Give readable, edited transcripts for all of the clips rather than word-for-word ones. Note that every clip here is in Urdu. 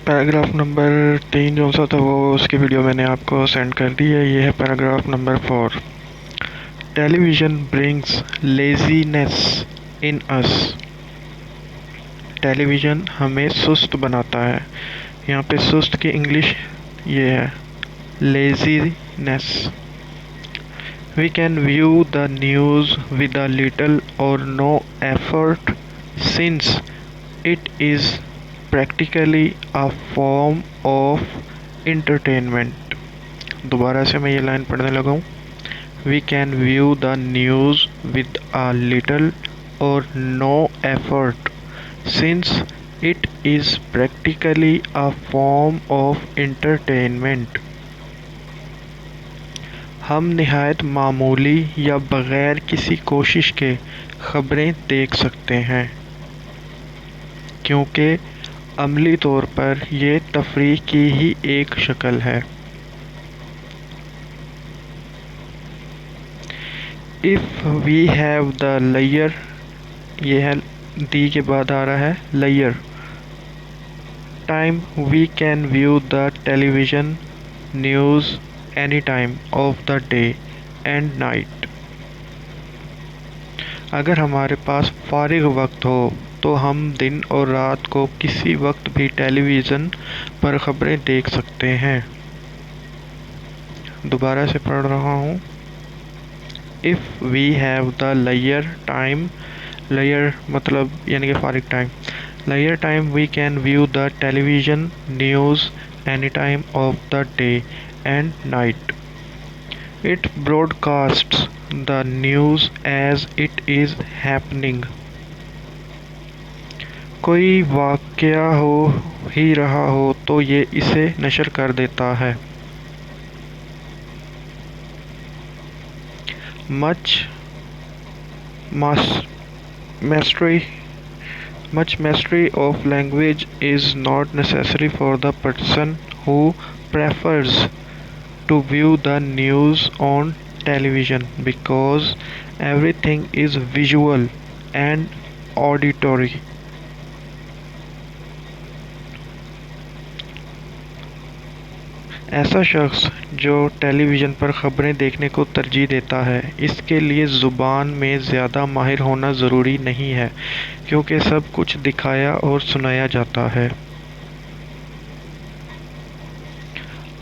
پیراگراف نمبر 3 جو سا تھا وہ اس کی ویڈیو میں نے آپ کو سینڈ کر دی ہے. یہ ہے پیراگراف نمبر 4. ٹیلی ویژن برنگس لیزینس ان اس. ٹیلی ویژن ہمیں سست بناتا ہے. یہاں پہ سست کی انگلش یہ ہے لیزینس. We can view the news with a little or no effort since it is practically a form of entertainment. دوبارہ سے میں یہ لائن پڑھنے لگا ہوں. We can view the news with a little or no effort since it is practically a form of entertainment. ہم نہایت معمولی یا بغیر کسی کوشش کے خبریں دیکھ سکتے ہیں کیونکہ عملی طور پر یہ تفریح کی ہی ایک شکل ہے. If we have the leisure، یہ ہے دی کے بعد آ رہا ہے leisure time، we can view the television news any time of the day and night. اگر ہمارے پاس فارغ وقت ہو تو ہم دن اور رات کو کسی وقت بھی ٹیلی ویژن پر خبریں دیکھ سکتے ہیں. دوبارہ سے پڑھ رہا ہوں. If we have the leisure time، leisure مطلب یعنی کہ فارغ time. leisure time we can view the television news any time of the day and night. It broadcasts the news as it is happening. کوئی واقعہ ہو ہی رہا ہو تو یہ اسے نشر کر دیتا ہے. Much mastery of language is not necessary for the person who prefers to view the news on television because everything is visual and auditory. ایسا شخص جو ٹیلی ویژن پر خبریں دیکھنے کو ترجیح دیتا ہے اس کے لیے زبان میں زیادہ ماہر ہونا ضروری نہیں ہے کیونکہ سب کچھ دکھایا اور سنایا جاتا ہے.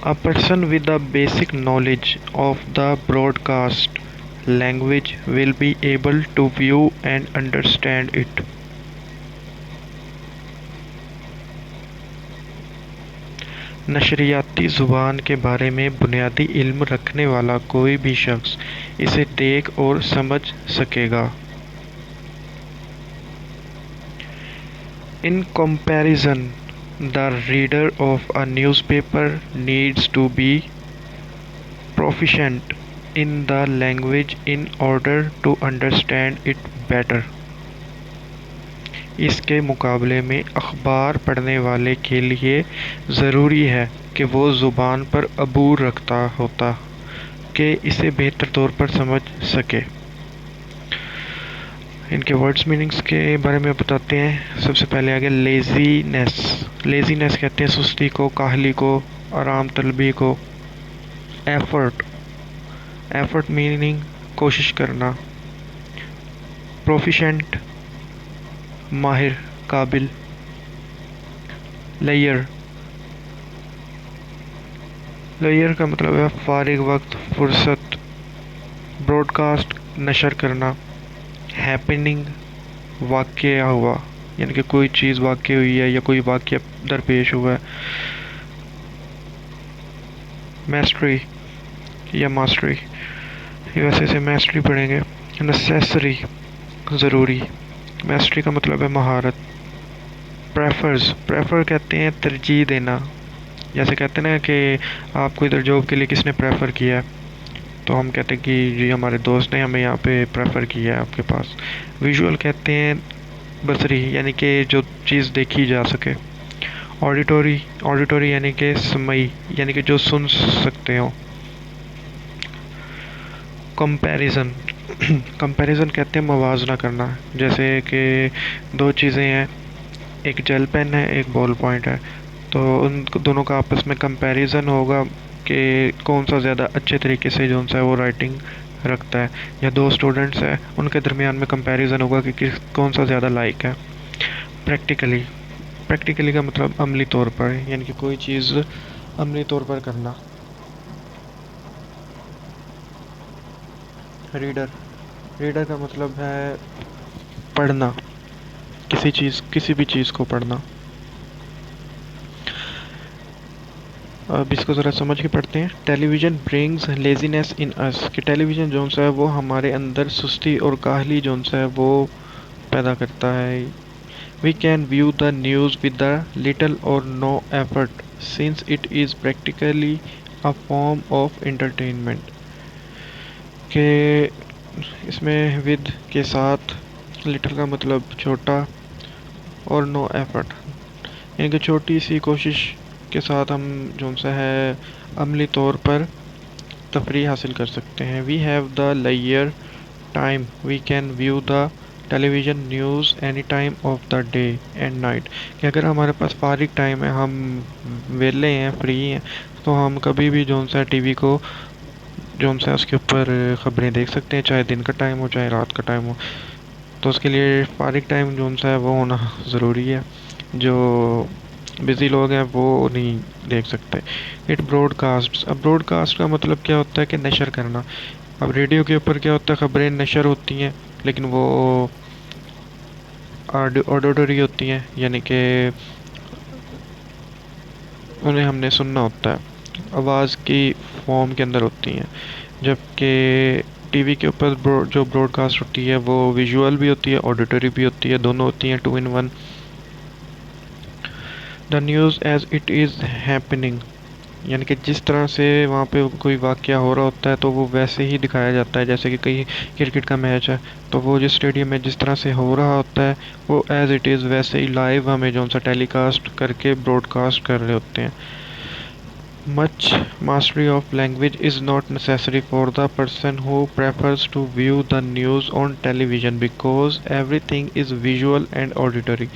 A person with a basic knowledge of the broadcast language will be able to view and understand it. نشریاتی زبان کے بارے میں بنیادی علم رکھنے والا کوئی بھی شخص اسے دیکھ اور سمجھ سکے گا. In comparison، the reader of a newspaper needs to be proficient in the language in order to understand it better. اس کے مقابلے میں اخبار پڑھنے والے کے لیے ضروری ہے کہ وہ زبان پر عبور رکھتا ہوتا کہ اسے بہتر طور پر سمجھ سکے. ان کے ورڈز میننگز کے بارے میں بتاتے ہیں. سب سے پہلے آگے لیزینس. لیزینس کہتے ہیں سستی کو، کاہلی کو، آرام طلبی کو. ایفرٹ، ایفرٹ میننگ کوشش کرنا. پروفیشنٹ ماہر، قابل. لیئر، لیئر کا مطلب ہے فارغ وقت، فرصت. براڈ کاسٹ نشر کرنا. ہیپننگ واقعہ ہوا یعنی کہ کوئی چیز واقع ہوئی ہے یا کوئی واقعہ درپیش ہوا ہے. میسٹری یا ماسٹری، ویسے سے میسٹری پڑھیں گے. نیسیسری ضروری. میسٹری کا مطلب ہے مہارت. پریفرز، پریفر کہتے ہیں ترجیح دینا. جیسے کہتے ہیں نا کہ آپ کو ادھر جاب کے لیے کس نے پریفر کیا ہے تو ہم کہتے ہیں کہ جی ہمارے دوست نے ہمیں یہاں پہ پریفر کیا ہے آپ کے پاس. ویژول کہتے ہیں بصری یعنی کہ جو چیز دیکھی جا سکے. آڈیٹوری، آڈیٹوری یعنی کہ سمعی یعنی کہ جو سن سکتے ہوں. کمپیریزن، کمپیریزن کہتے ہیں موازنہ کرنا. جیسے کہ دو چیزیں ہیں، ایک جیل پین ہے ایک بال پوائنٹ ہے، تو ان دونوں کا آپس میں کمپیریزن ہوگا کہ کون سا زیادہ اچھے طریقے سے جو ہے وہ رائٹنگ رکھتا ہے، یا دو اسٹوڈنٹس ہیں ان کے درمیان میں کمپیریزن ہوگا کہ کون سا زیادہ لائق ہے پریکٹیکلی کا مطلب عملی طور پر، یعنی کہ کوئی چیز عملی طور پر کرنا. ریڈر کا مطلب ہے پڑھنا، کسی بھی چیز کو پڑھنا. اب اس کو ذرا سمجھ کے پڑھتے ہیں. ٹیلی ویژن برنگز لیزینس ان اس، کہ ٹیلی ویژن جو ہے وہ ہمارے اندر سستی اور کاہلی جو ہے وہ پیدا کرتا ہے. We can view the news with the little or no effort since it is practically a form of entertainment. کہ اس میں ود کے ساتھ، لٹل کا مطلب چھوٹا اور نو ایفرٹ، یعنی کہ چھوٹی سی کوشش کے ساتھ ہم جو سا ہے عملی طور پر تفریح حاصل کر سکتے ہیں. وی ہیو دا لیئر time, we can view the television news any time of the day and night. کہ اگر ہمارے پاس فارغ ٹائم ہے، ہم ویلے ہیں، فری ہیں، تو ہم کبھی بھی جو سا ٹی وی کو جو سا اس کے اوپر خبریں دیکھ سکتے ہیں، چاہے دن کا ٹائم ہو چاہے رات کا ٹائم ہو. تو اس کے لیے فارغ ٹائم جو سا ہے وہ ہونا ضروری ہے. جو بزی لوگ ہیں وہ نہیں دیکھ سکتے. اٹ براڈ کاسٹ، اب براڈ کاسٹ کا مطلب کیا ہوتا ہے کہ نشر کرنا. اب ریڈیو کے اوپر کیا ہوتا ہے، خبریں نشر ہوتی ہیں لیکن وہ آڈیٹری ہوتی ہیں، یعنی کہ انہیں ہم نے سننا ہوتا ہے، آواز کی فارم کے اندر ہوتی ہیں. جبکہ ٹی وی کے اوپر جو براڈ کاسٹ ہوتی ہے وہ ویژول بھی ہوتی ہے، آڈیٹری بھی ہوتی ہے، دونوں ہوتی ہیں 2 in 1. The news as it is happening, یعنی کہ جس طرح سے وہاں پہ کوئی واقعہ ہو رہا ہوتا ہے تو وہ ویسے ہی دکھایا جاتا ہے. جیسے کہ کہیں کرکٹ کا میچ ہے تو وہ جس اسٹیڈیم میں جس طرح سے ہو رہا ہوتا ہے وہ ایز اٹ از ویسے ہی لائیو ہمیں جو سا ٹیلی کاسٹ کر کے براڈ کاسٹ کر رہے ہوتے ہیں. Much mastery of language is not necessary for the person who prefers to view the news on television because everything is visual and auditory.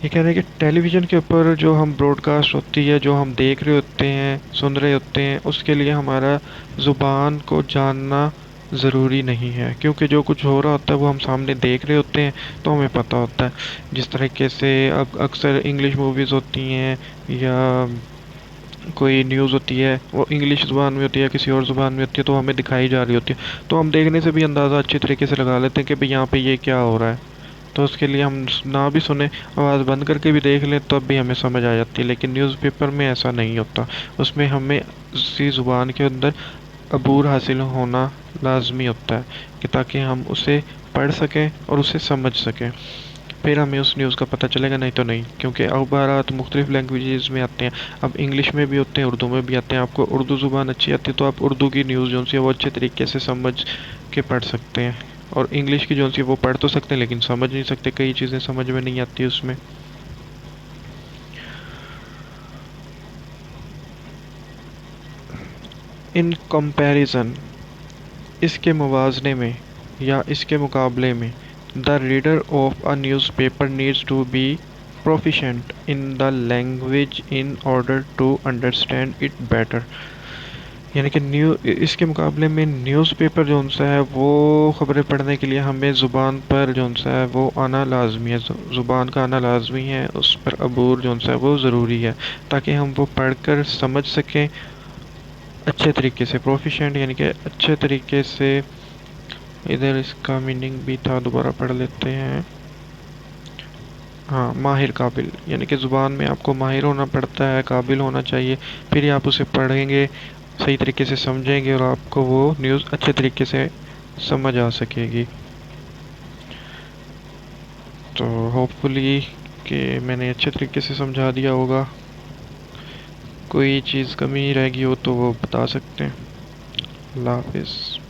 یہ کہہ رہے ہیں کہ ٹیلی ویژن کے اوپر جو ہم براڈ کاسٹ ہوتی ہے، جو ہم دیکھ رہے ہوتے ہیں، سن رہے ہوتے ہیں، اس کے لیے ہمارا زبان کو جاننا ضروری نہیں ہے، کیونکہ جو کچھ ہو رہا ہوتا ہے وہ ہم سامنے دیکھ رہے ہوتے ہیں تو ہمیں پتہ ہوتا ہے. جس طریقے سے اب اکثر انگلش موویز ہوتی ہیں یا کوئی نیوز ہوتی ہے وہ انگلش زبان میں ہوتی ہے، کسی اور زبان میں ہوتی ہے، تو ہمیں دکھائی جا رہی ہوتی ہے، تو ہم دیکھنے سے بھی اندازہ اچھی طریقے سے لگا لیتے ہیں کہ بھئی یہاں پہ یہ کیا ہو رہا ہے. تو اس کے لیے ہم نہ بھی سنیں، آواز بند کر کے بھی دیکھ لیں تب بھی ہمیں سمجھ آ جاتی ہے. لیکن نیوز پیپر میں ایسا نہیں ہوتا، اس میں ہمیں اسی زبان کے اندر عبور حاصل ہونا لازمی ہوتا ہے کہ تاکہ ہم اسے پڑھ سکیں اور اسے سمجھ سکیں، پھر ہمیں اس نیوز کا پتہ چلے گا، نہیں تو نہیں. کیونکہ اخبارات مختلف لینگویجز میں آتے ہیں، اب انگلش میں بھی ہوتے ہیں، اردو میں بھی آتے ہیں. آپ کو اردو زبان اچھی آتی ہے تو آپ اردو کی نیوز جو سی ہے وہ اچھے طریقے سے سمجھ کے پڑھ سکتے ہیں، اور انگلش کی جو سی وہ پڑھ تو سکتے ہیں لیکن سمجھ نہیں سکتے، کئی چیزیں سمجھ میں نہیں آتی اس میں. ان کمپیریزن، اس کے موازنے میں یا اس کے مقابلے میں، the reader of a newspaper needs to be proficient in the language in order to understand it better. یعنی کہ اس کے مقابلے میں نیوز پیپر جو سا ہے وہ خبریں پڑھنے کے لیے ہمیں زبان پر جو سا ہے وہ آنا لازمی ہے، زبان کا آنا لازمی ہے، اس پر عبور جو سا ہے وہ ضروری ہے تاکہ ہم وہ پڑھ کر سمجھ سکیں اچھے طریقے سے. پروفیشینٹ یعنی کہ اچھے طریقے سے، ادھر اس کا میننگ بھی تھا، دوبارہ پڑھ لیتے ہیں. ہاں، ماہر، قابل، یعنی کہ زبان میں آپ کو ماہر ہونا پڑتا ہے، قابل ہونا چاہیے، پھر ہی آپ اسے پڑھیں گے، صحیح طریقے سے سمجھیں گے اور آپ کو وہ نیوز اچھے طریقے سے سمجھ آ سکے گی. تو ہوپ فلی کہ میں نے اچھے طریقے سے سمجھا دیا ہوگا. کوئی چیز کمی رہ گئی ہو تو وہ بتا سکتے ہیں. اللہ حافظ.